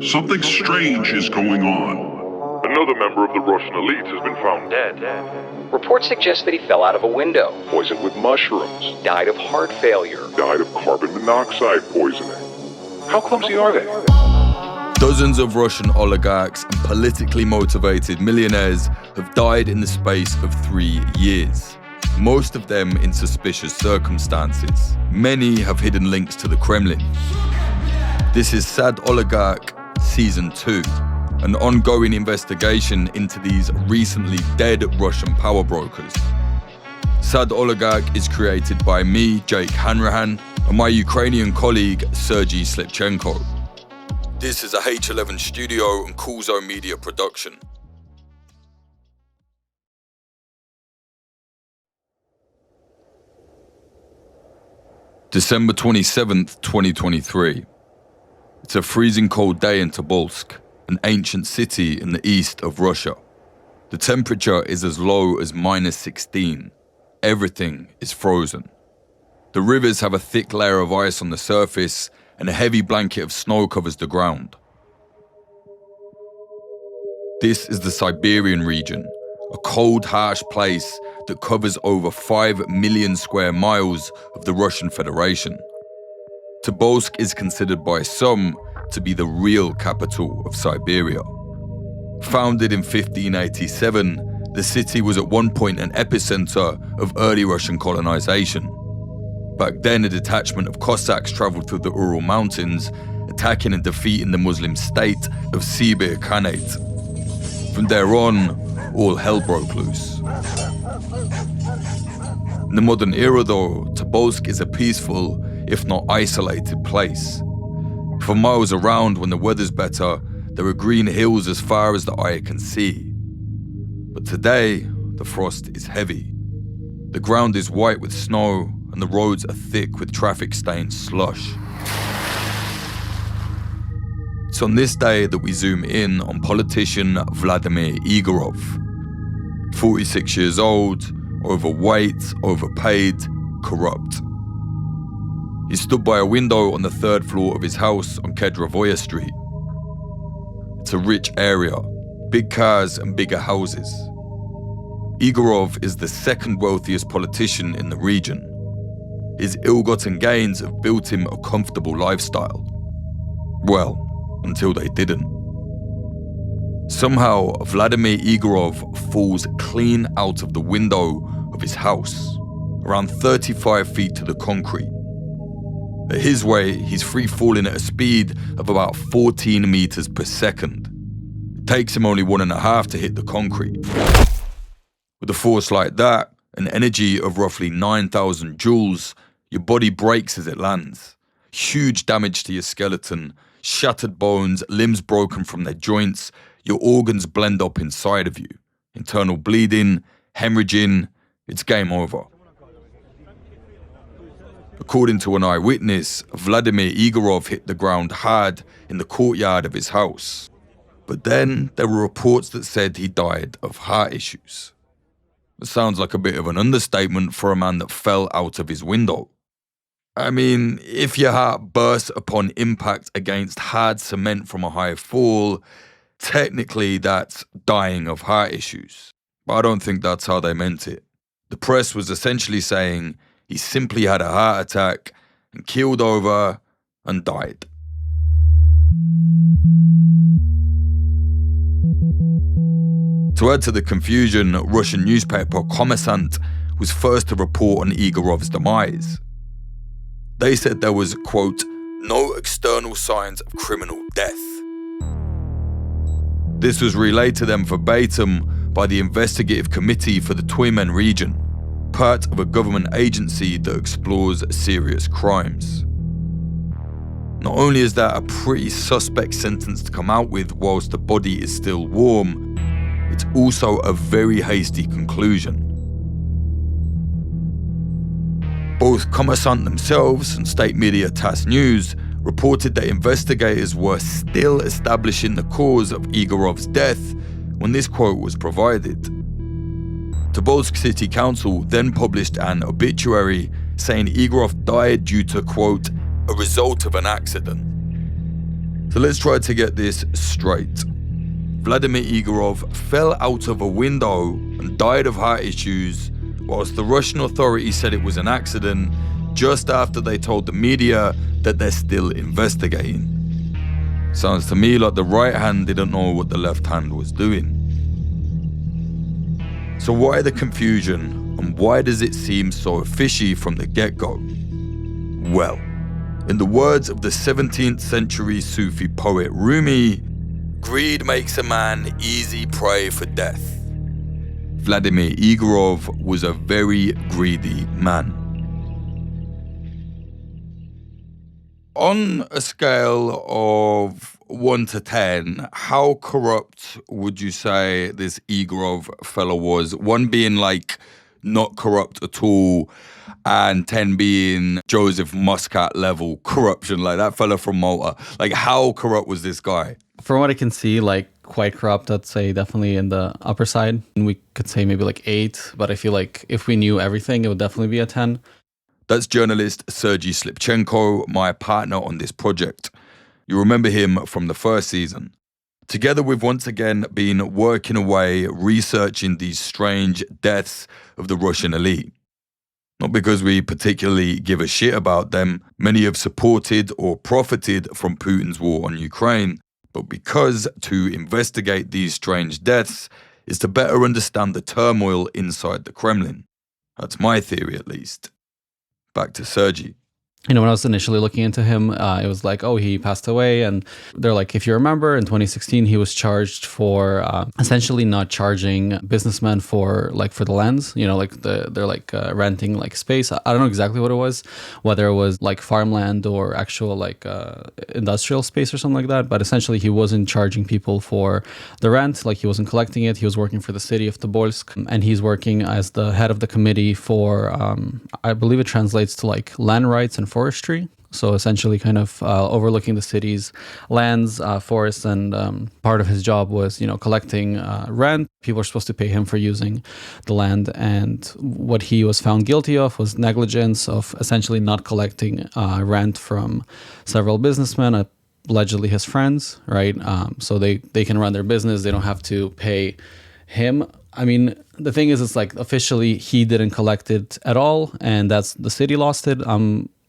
Something strange is going on. Another member of the Russian elite has been found dead. Reports suggest that he fell out of a window, Poisoned with mushrooms. died of heart failure. Died of carbon monoxide poisoning. How clumsy are they? Dozens of Russian oligarchs and politically motivated millionaires have died in the space of 3 years. Most of them in suspicious circumstances. Many have hidden links to the Kremlin. This is Sad Oligarch Season 2, an ongoing investigation into these recently dead Russian power brokers. Sad Oligarch is created by me, Jake Hanrahan, and my Ukrainian colleague, Sergei Slipchenko. This is a H11 Studio and Cool Zone Media production. December 27th, 2023. It's a freezing cold day in Tobolsk, an ancient city in the east of Russia. The temperature is as low as -16. Everything is frozen. The rivers have a thick layer of ice on the surface, and a heavy blanket of snow covers the ground. This is the Siberian region, a cold, harsh place that covers over 5 million square miles of the Russian Federation. Tobolsk is considered by some to be the real capital of Siberia. Founded in 1587, the city was at one point an epicenter of early Russian colonization. Back then, a detachment of Cossacks traveled through the Ural Mountains, attacking and defeating the Muslim state of Siberian Khanate. From there on, all hell broke loose. In the modern era though, Tobolsk is a peaceful, if not isolated place. For miles around, when the weather's better, there are green hills as far as the eye can see. But today, the frost is heavy. The ground is white with snow, and the roads are thick with traffic-stained slush. It's on this day that we zoom in on politician Vladimir Igorov. 46 years old, overweight, overpaid, corrupt. He stood by a window on the 3rd floor of his house on Kedrovoye Street. It's a rich area, big cars and bigger houses. Igorov is the second wealthiest politician in the region. His ill-gotten gains have built him a comfortable lifestyle. Well, until they didn't. Somehow, Vladimir Igorov falls clean out of the window of his house, around 35 feet to the concrete. At his way, he's free falling at a speed of about 14 meters per second. It takes him only 1.5 to hit the concrete. With a force like that, an energy of roughly 9,000 joules, your body breaks as it lands. Huge damage to your skeleton, shattered bones, limbs broken from their joints, your organs blend up inside of you. Internal bleeding, hemorrhaging, it's game over. According to an eyewitness, Vladimir Igorov hit the ground hard in the courtyard of his house. But then there were reports that said he died of heart issues. It sounds like a bit of an understatement for a man that fell out of his window. I mean, if your heart bursts upon impact against hard cement from a high fall, technically that's dying of heart issues. But I don't think that's how they meant it. The press was essentially saying he simply had a heart attack and keeled over and died. To add to the confusion, Russian newspaper Kommersant was first to report on Igorov's demise. They said there was, quote, no external signs of criminal death. This was relayed to them verbatim by the Investigative Committee for the Tyumen region, part of a government agency that explores serious crimes. Not only is that a pretty suspect sentence to come out with whilst the body is still warm, it's also a very hasty conclusion. Both Kommersant themselves and state media TASS News reported that investigators were still establishing the cause of Igorov's death when this quote was provided. Tobolsk City Council then published an obituary saying Igorov died due to, quote, a result of an accident. So let's try to get this straight. Vladimir Igorov fell out of a window and died of heart issues, whilst the Russian authorities said it was an accident just after they told the media that they're still investigating. Sounds to me like the right hand didn't know what the left hand was doing. So why the confusion, and why does it seem so fishy from the get-go? Well, in the words of the 17th century Sufi poet Rumi, greed makes a man easy prey for death. Vladimir Igorov was a very greedy man. On a scale of 1 to 10, how corrupt would you say this Igorov fellow was? 1 being like not corrupt at all, and 10 being Joseph Muscat level corruption, like that fella from Malta. Like, how corrupt was this guy? From what I can see, like quite corrupt, I'd say definitely in the upper side. And we could say maybe like 8, but I feel like if we knew everything, it would definitely be a 10. That's journalist Sergei Slipchenko, my partner on this project. You remember him from the first season. Together we've once again been working away, researching these strange deaths of the Russian elite. Not because we particularly give a shit about them, many have supported or profited from Putin's war on Ukraine, but because to investigate these strange deaths is to better understand the turmoil inside the Kremlin. That's my theory, at least. Back to Sergei. You know, when I was initially looking into him, it was like, oh, he passed away. And they're like, if you remember, in 2016, he was charged for essentially not charging businessmen for the lands. You know, like they're like renting like space. I don't know exactly what it was, whether it was like farmland or actual like industrial space or something like that. But essentially, he wasn't charging people for the rent. Like he wasn't collecting it. He was working for the city of Tobolsk, and he's working as the head of the committee for, I believe it translates to like land rights and forestry. So essentially kind of overlooking the city's lands, forests, and part of his job was, you know, collecting rent. People are supposed to pay him for using the land. And what he was found guilty of was negligence of essentially not collecting rent from several businessmen, allegedly his friends, right? So they can run their business. They don't have to pay him. I mean, the thing is, it's like officially he didn't collect it at all, and that's the city lost it.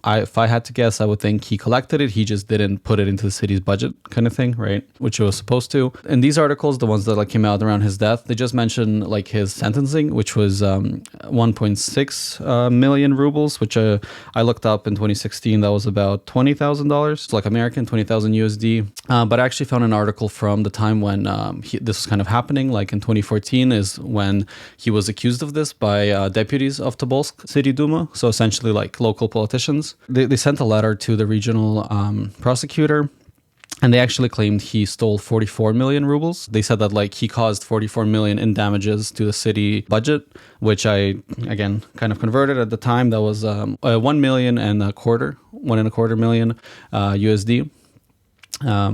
If I had to guess, I would think he collected it. He just didn't put it into the city's budget kind of thing, right? Which it was supposed to. And these articles, the ones that like came out around his death, they just mentioned like his sentencing, which was 1.6 million rubles, which I looked up in 2016. That was about $20,000, like American, 20,000 USD. But I actually found an article from the time when this was kind of happening, like in 2014 is when he was accused of this by deputies of Tobolsk City Duma. So essentially like local politicians. They sent a letter to the regional prosecutor, and they actually claimed he stole 44 million rubles. They said that like he caused 44 million in damages to the city budget, which I, again, kind of converted at the time. That was 1.25 million USD.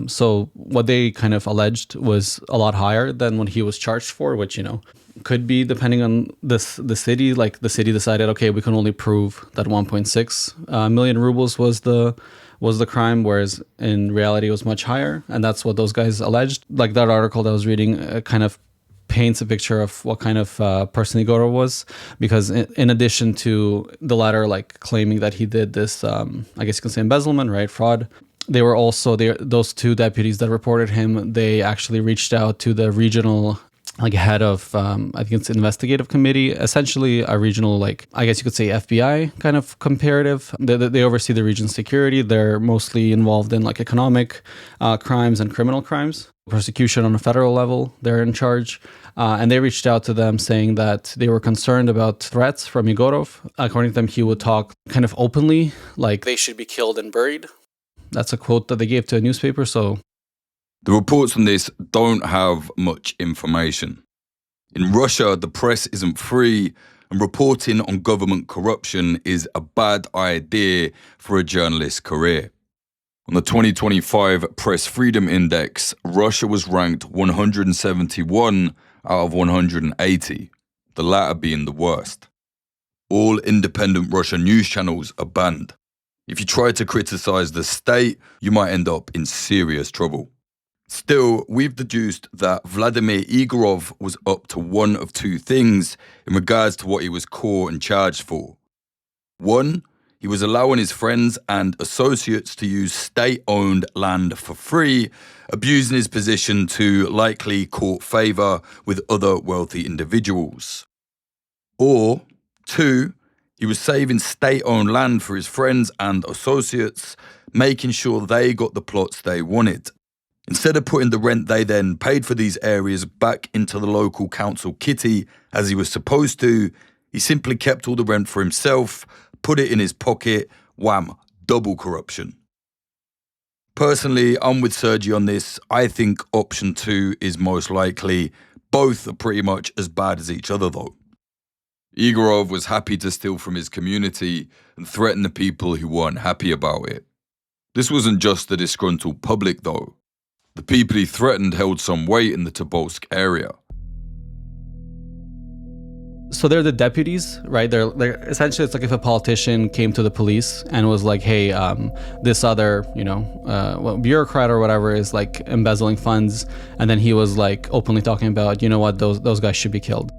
So what they kind of alleged was a lot higher than what he was charged for, which, you know, could be depending on the city. Like the city decided, okay, we can only prove that 1.6 million rubles was the crime, whereas in reality it was much higher, and that's what those guys alleged. Like that article that I was reading kind of paints a picture of what kind of person Igorov was, because in addition to the latter like claiming that he did this, I guess you can say embezzlement, right, fraud. They were also those two deputies that reported him. They actually reached out to the regional like head of, I think it's investigative committee, essentially a regional, like, I guess you could say FBI kind of comparative. They oversee the region's security. They're mostly involved in like economic crimes and criminal crimes. Prosecution on a federal level, they're in charge. And they reached out to them saying that they were concerned about threats from Igorov. According to them, he would talk kind of openly, like they should be killed and buried. That's a quote that they gave to a newspaper, so... The reports on this don't have much information. In Russia, the press isn't free, and reporting on government corruption is a bad idea for a journalist's career. On the 2025 Press Freedom Index, Russia was ranked 171 out of 180, the latter being the worst. All independent Russian news channels are banned. If you try to criticize the state, you might end up in serious trouble. Still, we've deduced that Vladimir Igorov was up to one of two things in regards to what he was caught and charged for. One, he was allowing his friends and associates to use state-owned land for free, abusing his position to likely court favour with other wealthy individuals. Or, two, he was saving state-owned land for his friends and associates, making sure they got the plots they wanted. Instead of putting the rent they then paid for these areas back into the local council kitty as he was supposed to, he simply kept all the rent for himself, put it in his pocket, wham, double corruption. Personally, I'm with Sergi on this. I think option 2 is most likely. Both are pretty much as bad as each other though. Igorov was happy to steal from his community and threaten the people who weren't happy about it. This wasn't just the disgruntled public though. The people he threatened held some weight in the Tobolsk area. So they're the deputies, right? They're essentially, it's like if a politician came to the police and was like, hey, this other, bureaucrat or whatever is like embezzling funds. And then he was like openly talking about, you know what, those guys should be killed.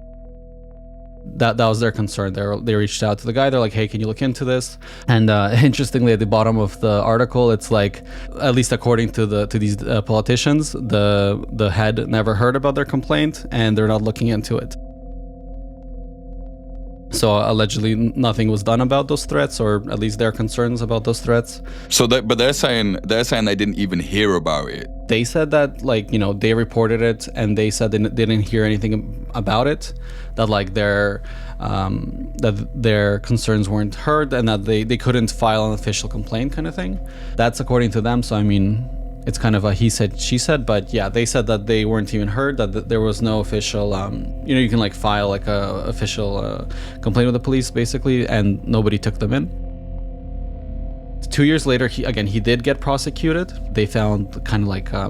That was their concern. They reached out to the guy. They're like, hey, can you look into this? And interestingly, at the bottom of the article, it's like, at least according to these politicians, the head never heard about their complaint and they're not looking into it. So allegedly nothing was done about those threats, or at least their concerns about those threats. So they're saying they didn't even hear about it. They said that they reported it and they said they didn't hear anything about it, that their concerns weren't heard and that they couldn't file an official complaint kind of thing. That's according to them. So I mean, it's kind of a he said, she said, but yeah, they said that they weren't even heard, that there was no official, you can file a official complaint with the police basically, and nobody took them in. 2 years later, he did get prosecuted. They found kind of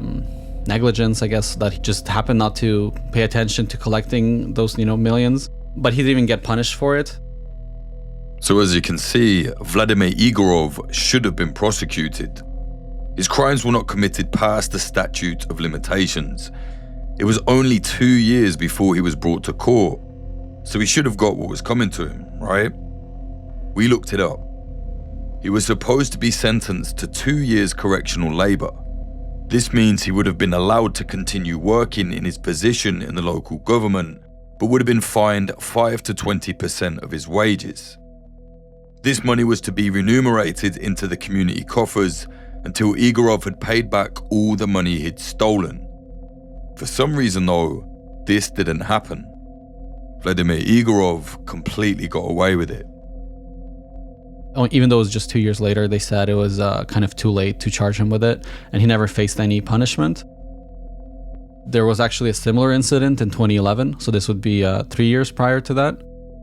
negligence, I guess, that he just happened not to pay attention to collecting those, millions, but he didn't even get punished for it. So as you can see, Vladimir Igorov should have been prosecuted. His crimes were not committed past the statute of limitations. It was only 2 years before he was brought to court, so he should have got what was coming to him, right? We looked it up. He was supposed to be sentenced to 2 years correctional labour. This means he would have been allowed to continue working in his position in the local government, but would have been fined 5 to 20% of his wages. This money was to be remunerated into the community coffers until Igorov had paid back all the money he'd stolen. For some reason though, this didn't happen. Vladimir Igorov completely got away with it. Even though it was just 2 years later, they said it was kind of too late to charge him with it, and he never faced any punishment. There was actually a similar incident in 2011, so this would be 3 years prior to that.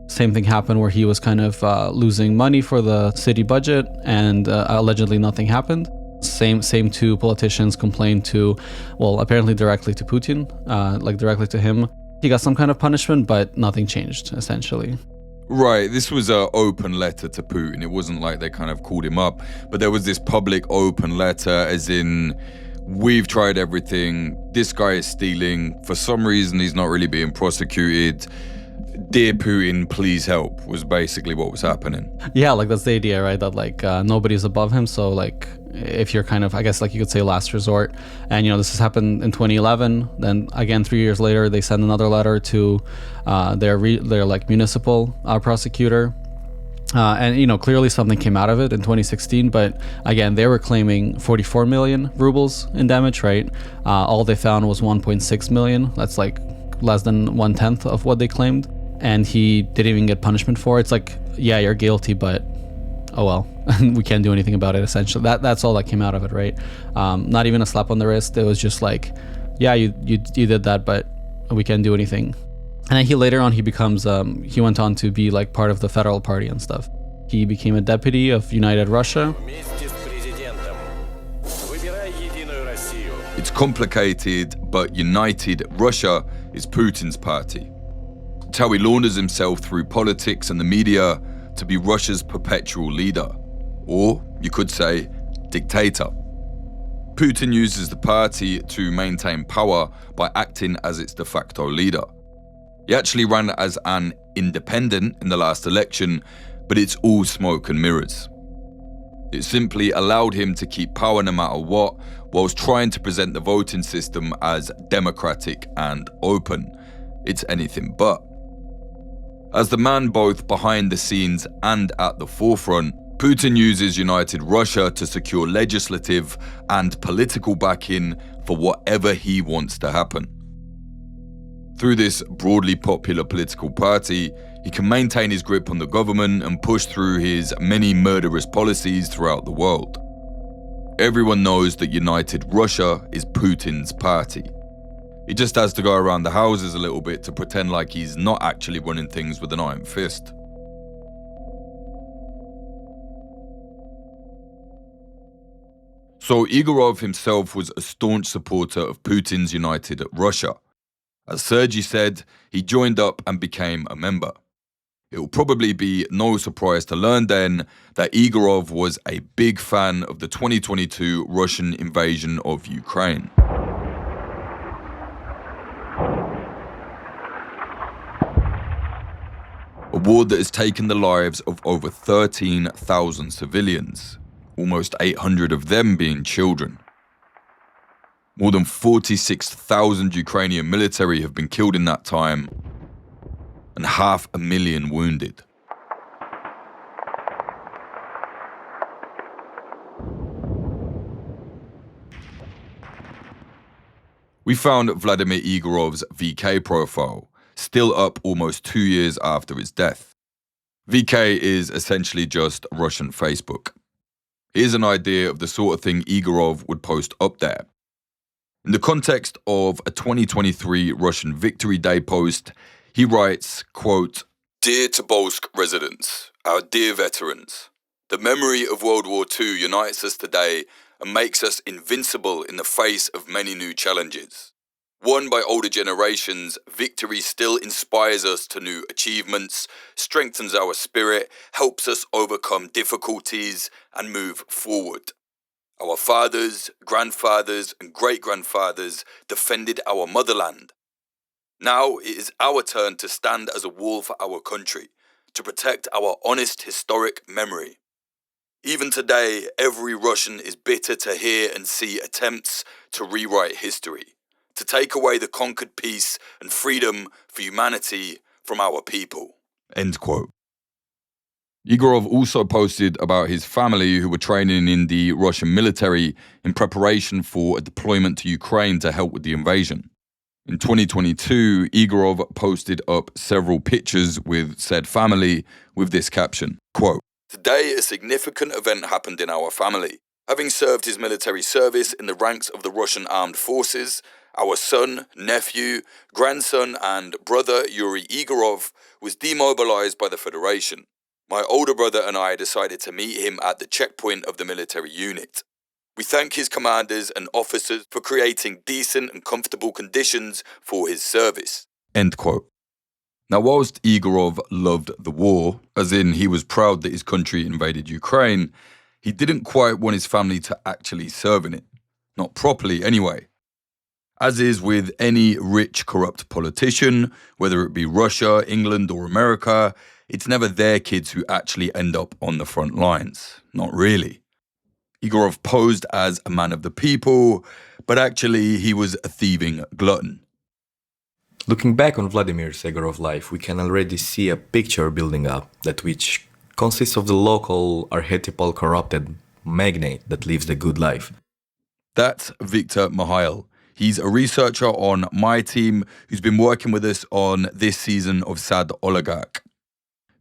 Same thing happened where he was kind of losing money for the city budget, and allegedly nothing happened. Same two politicians complained to, apparently directly to Putin, directly to him. He got some kind of punishment, but nothing changed, essentially. Right, this was an open letter to Putin. It wasn't like they kind of called him up, but there was this public open letter as in, we've tried everything, this guy is stealing, for some reason he's not really being prosecuted. Dear Putin, please help, was basically what was happening. Yeah, that's the idea, right? That nobody's above him, so if you're kind of, I guess you could say last resort. And this has happened in 2011. Then again, 3 years later, they send another letter to their municipal prosecutor. And clearly something came out of it in 2016, but again, they were claiming 44 million rubles in damage, right? All they found was 1.6 million. That's less than 1/10 of what they claimed. And he didn't even get punishment for it. It's yeah, you're guilty, but oh well, we can't do anything about it, essentially. That's all that came out of it, right? Not even a slap on the wrist. It was just yeah, you did that, but we can't do anything. And then he went on to be part of the federal party and stuff. He became a deputy of United Russia. It's complicated, but United Russia is Putin's party. It's how he launders himself through politics and the media to be Russia's perpetual leader. or you could say dictator. Putin uses the party to maintain power by acting as its de facto leader. He actually ran as an independent in the last election, but it's all smoke and mirrors. It simply allowed him to keep power no matter what, whilst trying to present the voting system as democratic and open. It's anything but. As the man both behind the scenes and at the forefront, Putin uses United Russia to secure legislative and political backing for whatever he wants to happen. Through this broadly popular political party, he can maintain his grip on the government and push through his many murderous policies throughout the world. Everyone knows that United Russia is Putin's party. He just has to go around the houses a little bit to pretend like he's not actually running things with an iron fist. So Igorov himself was a staunch supporter of Putin's United Russia. As Sergei said, he joined up and became a member. It will probably be no surprise to learn then that Igorov was a big fan of the 2022 Russian invasion of Ukraine. A war that has taken the lives of over 13,000 civilians, almost 800 of them being children. More than 46,000 Ukrainian military have been killed in that time, and 500,000 wounded. We found Vladimir Igorov's VK profile, still up almost 2 years after his death. VK is essentially just Russian Facebook. Here's an idea of the sort of thing Igorov would post up there. In the context of a 2023 Russian Victory Day post, he writes, quote, "Dear Tobolsk residents, our dear veterans, the memory of World War II unites us today and makes us invincible in the face of many new challenges. Won by older generations, victory still inspires us to new achievements, strengthens our spirit, helps us overcome difficulties and move forward. Our fathers, grandfathers, and great-grandfathers defended our motherland. Now it is our turn to stand as a wall for our country, to protect our honest historic memory. Even today, every Russian is bitter to hear and see attempts to rewrite history, to take away the conquered peace and freedom for humanity from our people." End quote. Igorov also posted about his family who were training in the Russian military in preparation for a deployment to Ukraine to help with the invasion. In 2022, Igorov posted up several pictures with said family with this caption, quote, "Today a significant event happened in our family. Having served his military service in the ranks of the Russian armed forces, our son, nephew, grandson and brother Yuri Igorov was demobilized by the Federation. My older brother and I decided to meet him at the checkpoint of the military unit. We thank his commanders and officers for creating decent and comfortable conditions for his service." End quote. Now, whilst Igorov loved the war, as in he was proud that his country invaded Ukraine, he didn't quite want his family to actually serve in it. Not properly, anyway. As is with any rich, corrupt politician, whether it be Russia, England, or America, it's never their kids who actually end up on the front lines. Not really. Igorov posed as a man of the people, but actually he was a thieving glutton. Looking back on Vladimir Igorov's life, we can already see a picture building up, that which consists of the local, archetypal, corrupted magnate that lives the good life. That's Victor Mihail. He's a researcher on my team who's been working with us on this season of Sad OLIGARCH.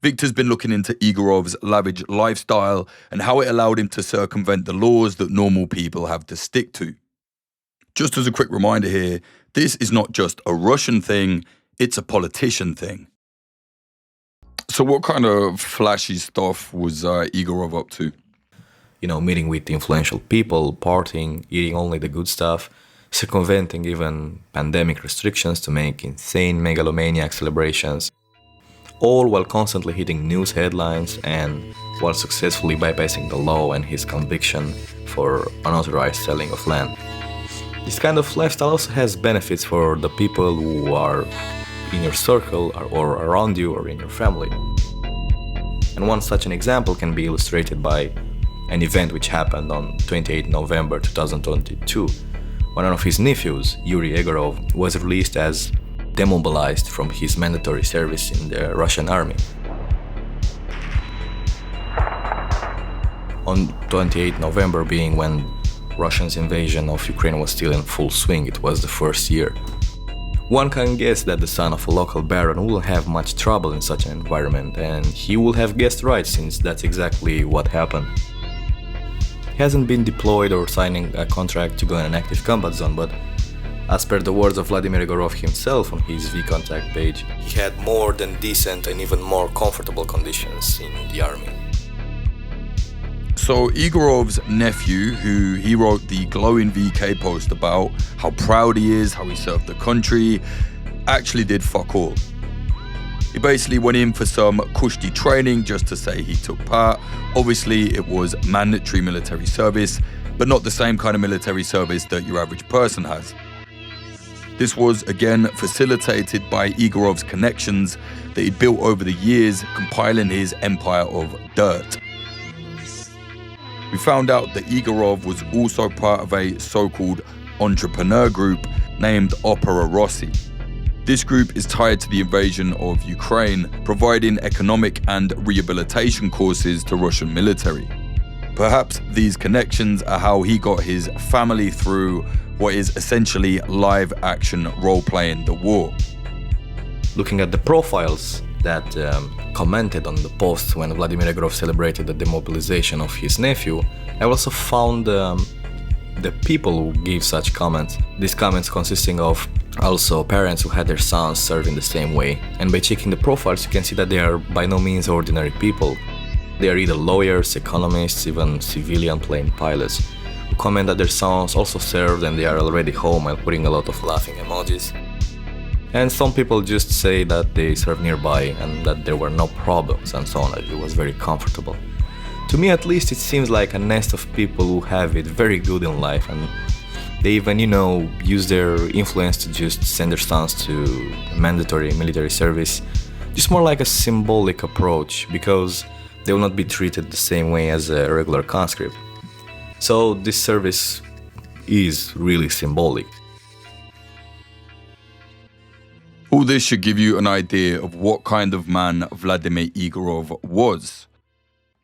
Victor's been looking into Igorov's lavish lifestyle and how it allowed him to circumvent the laws that normal people have to stick to. Just as a quick reminder here, this is not just a Russian thing, it's a politician thing. So what kind of flashy stuff was Igorov up to? Meeting with influential people, partying, eating only the good stuff, circumventing even pandemic restrictions to make insane megalomaniac celebrations. all while constantly hitting news headlines and while successfully bypassing the law and his conviction for unauthorized selling of land. This kind of lifestyle also has benefits for the people who are in your circle or around you or in your family. And one such an example can be illustrated by an event which happened on 28 November 2022, when one of his nephews, Yuri Egorov, was released as demobilized from his mandatory service in the Russian army. On 28 November being when Russia's invasion of Ukraine was still in full swing, it was the first year. One can guess that the son of a local baron will have much trouble in such an environment, and he will have guessed right, since that's exactly what happened. He hasn't been deployed or signing a contract to go in an active combat zone, but as per the words of Vladimir Egorov himself on his VKontakte page, he had more than decent and even more comfortable conditions in the army. So Egorov's nephew, who he wrote the glowing VK post about, how proud he is, how he served the country, actually did fuck all. He basically went in for some kushti training just to say he took part. Obviously, it was mandatory military service, but not the same kind of military service that your average person has. This was, again, facilitated by Egorov's connections that he'd built over the years, compiling his empire of dirt. We found out that Egorov was also part of a so-called entrepreneur group named Opera Rossi. This group is tied to the invasion of Ukraine, providing economic and rehabilitation courses to Russian military. Perhaps these connections are how he got his family through what is essentially live-action role-playing the war. Looking at the profiles that commented on the post when Vladimir Egorov celebrated the demobilization of his nephew, I also found the people who gave such comments. These comments consisting of also parents who had their sons serve in the same way. And by checking the profiles, you can see that they are by no means ordinary people. They are either lawyers, economists, even civilian plane pilots, who comment that their sons also served and they are already home, and putting a lot of laughing emojis. And some people just say that they served nearby and that there were no problems and so on, that it was very comfortable. To me at least, it seems like a nest of people who have it very good in life, and they even, use their influence to just send their sons to mandatory military service. Just more like a symbolic approach, because they will not be treated the same way as a regular conscript. So this service is really symbolic. All this should give you an idea of what kind of man Vladimir Egorov was.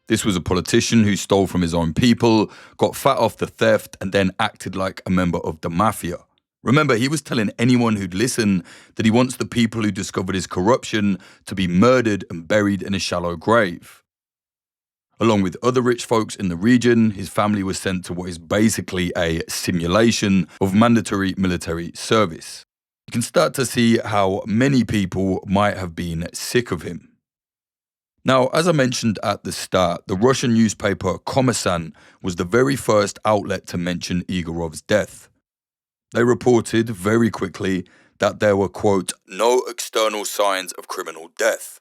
This was a politician who stole from his own people, got fat off the theft, and then acted like a member of the mafia. Remember, he was telling anyone who'd listen that he wants the people who discovered his corruption to be murdered and buried in a shallow grave. Along with other rich folks in the region, his family was sent to what is basically a simulation of mandatory military service. You can start to see how many people might have been sick of him. Now, as I mentioned at the start, the Russian newspaper Kommersant was the very first outlet to mention Egorov's death. They reported very quickly that there were, quote, no external signs of criminal death.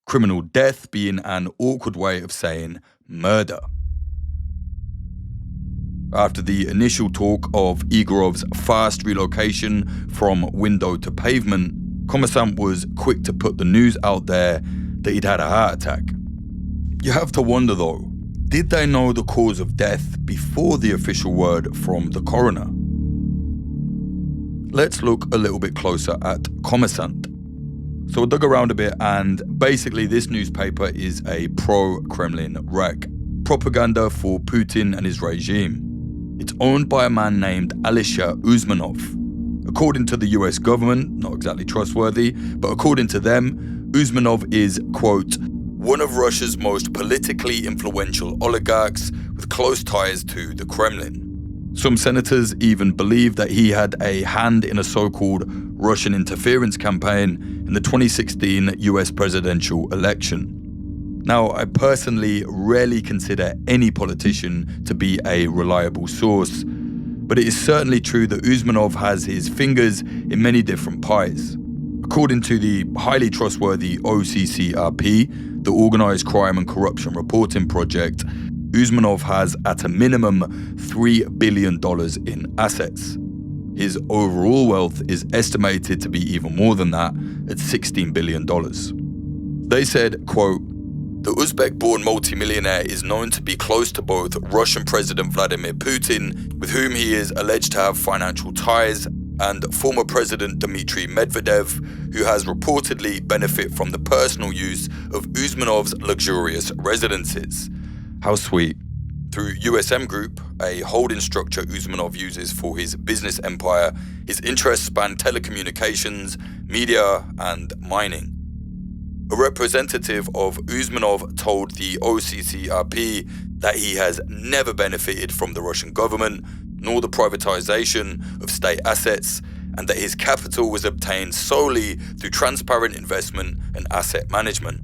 Criminal death being an awkward way of saying murder. After the initial talk of Egorov's fast relocation from window to pavement, Kommersant was quick to put the news out there that he'd had a heart attack. You have to wonder though, did they know the cause of death before the official word from the coroner? Let's look a little bit closer at Kommersant. So I dug around a bit, and basically this newspaper is a pro-Kremlin rag. Propaganda for Putin and his regime. It's owned by a man named Alisher Uzmanov. According to the US government, not exactly trustworthy, but according to them, Uzmanov is, quote, one of Russia's most politically influential oligarchs with close ties to the Kremlin. Some senators even believe that he had a hand in a so-called Russian interference campaign in the 2016 US presidential election. Now, I personally rarely consider any politician to be a reliable source, but it is certainly true that Uzmanov has his fingers in many different pies. According to the highly trustworthy OCCRP, the Organized Crime and Corruption Reporting Project, Usmanov has at a minimum $3 billion in assets. His overall wealth is estimated to be even more than that at $16 billion. They said, quote, "The Uzbek-born multimillionaire is known to be close to both Russian President Vladimir Putin, with whom he is alleged to have financial ties, and former President Dmitry Medvedev, who has reportedly benefited from the personal use of Usmanov's luxurious residences." How sweet. Through USM Group, a holding structure Usmanov uses for his business empire, his interests span telecommunications, media, and mining. A representative of Usmanov told the OCCRP that he has never benefited from the Russian government, nor the privatization of state assets, and that his capital was obtained solely through transparent investment and asset management.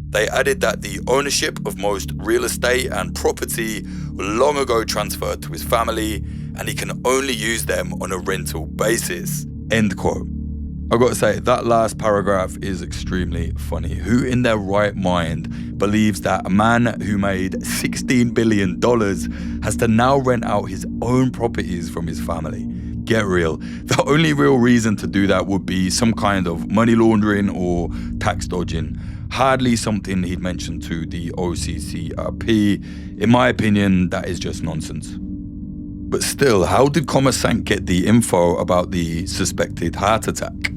They added that the ownership of most real estate and property were long ago transferred to his family, and he can only use them on a rental basis. End quote. I've got to say, that last paragraph is extremely funny. Who in their right mind believes that a man who made $16 billion has to now rent out his own properties from his family? Get real. The only real reason to do that would be some kind of money laundering or tax dodging. Hardly something he'd mentioned to the OCCRP. In my opinion, that is just nonsense. But still, how did Kommersant get the info about the suspected heart attack?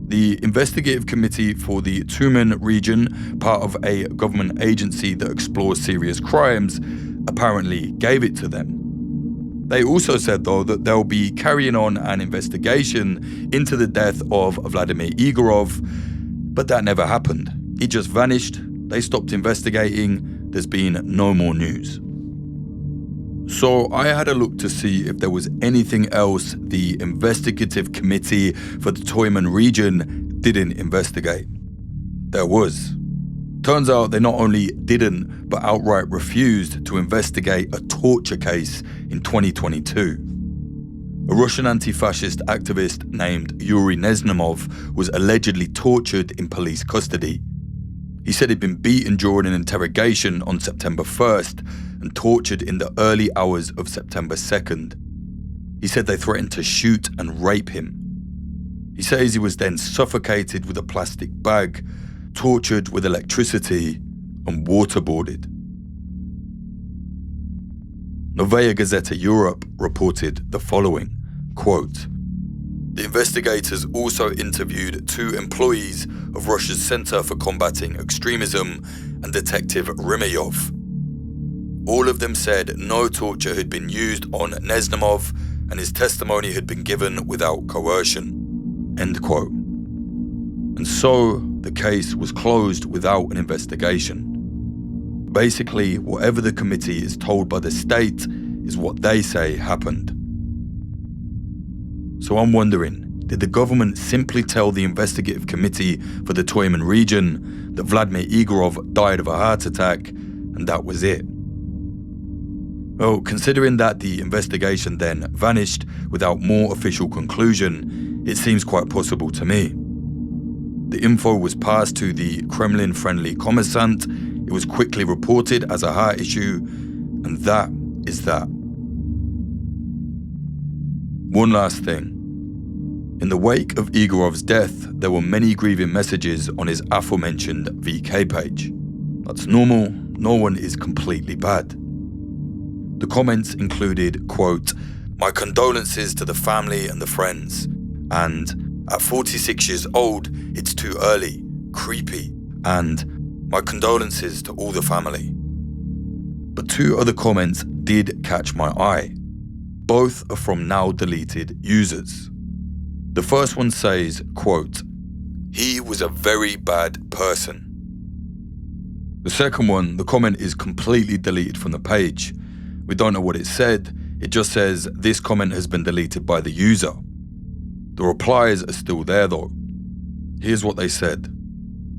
The Investigative Committee for the Tumen region, part of a government agency that explores serious crimes, apparently gave it to them. They also said, though, that they'll be carrying on an investigation into the death of Vladimir Igorov, but that never happened. He just vanished, they stopped investigating, there's been no more news. So I had a look to see if there was anything else the Investigative Committee for the Tumen region didn't investigate. There was. Turns out they not only didn't, but outright refused to investigate a torture case in 2022. A Russian anti-fascist activist named Yuri Neznamov was allegedly tortured in police custody. He said he'd been beaten during an interrogation on September 1st and tortured in the early hours of September 2nd. He said they threatened to shoot and rape him. He says he was then suffocated with a plastic bag, tortured with electricity, and waterboarded. Novaya Gazeta Europe reported the following, quote, "The investigators also interviewed 2 employees of Russia's Center for Combating Extremism and Detective Rimayov. All of them said no torture had been used on Neznamov and his testimony had been given without coercion." End quote. And so the case was closed without an investigation. Basically, whatever the committee is told by the state is what they say happened. So I'm wondering, did the government simply tell the Investigative Committee for the Tumen region that Vladimir Igorov died of a heart attack and that was it? Well, considering that the investigation then vanished without more official conclusion, it seems quite possible to me. The info was passed to the Kremlin-friendly Kommersant, it was quickly reported as a heart issue, and that is that. One last thing. In the wake of Igorov's death, there were many grieving messages on his aforementioned VK page. That's normal, no one is completely bad. The comments included, quote, "My condolences to the family and the friends," and "At 46 years old, it's too early, creepy," and "My condolences to all the family." But 2 other comments did catch my eye. Both are from now deleted users. The first one says, quote, "He was a very bad person." The second one, the comment is completely deleted from the page. We don't know what it said, it just says this comment has been deleted by the user. The replies are still there though. Here's what they said.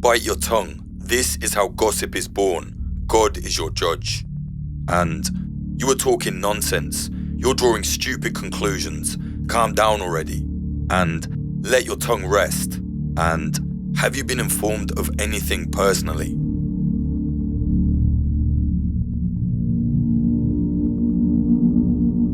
"Bite your tongue. This is how gossip is born. God is your judge." And "You are talking nonsense. You're drawing stupid conclusions. Calm down already." And "Let your tongue rest. And have you been informed of anything personally?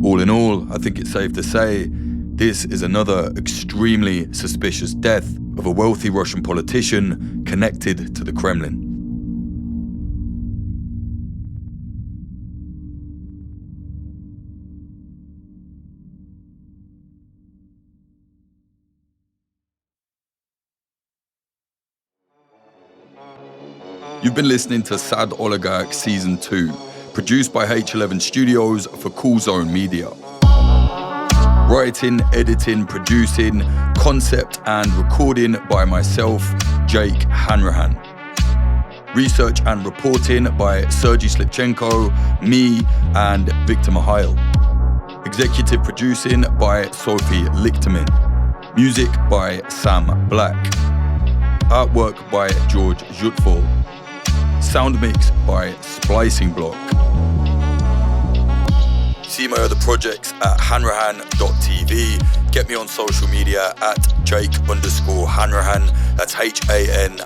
All in all, I think it's safe to say this is another extremely suspicious death of a wealthy Russian politician connected to the Kremlin. You've been listening to Sad Oligarch Season 2, produced by H11 Studios for Cool Zone Media. Writing, editing, producing, concept and recording by myself, Jake Hanrahan. Research and reporting by Sergei Slipchenko, me and Victor Mihail. Executive producing by Sophie Lichterman. Music by Sam Black. Artwork by George Jutfall. Sound mix by Splicing Block. See my other projects at hanrahan.tv. Get me on social media at Jake_Hanrahan. That's HANRAHAN.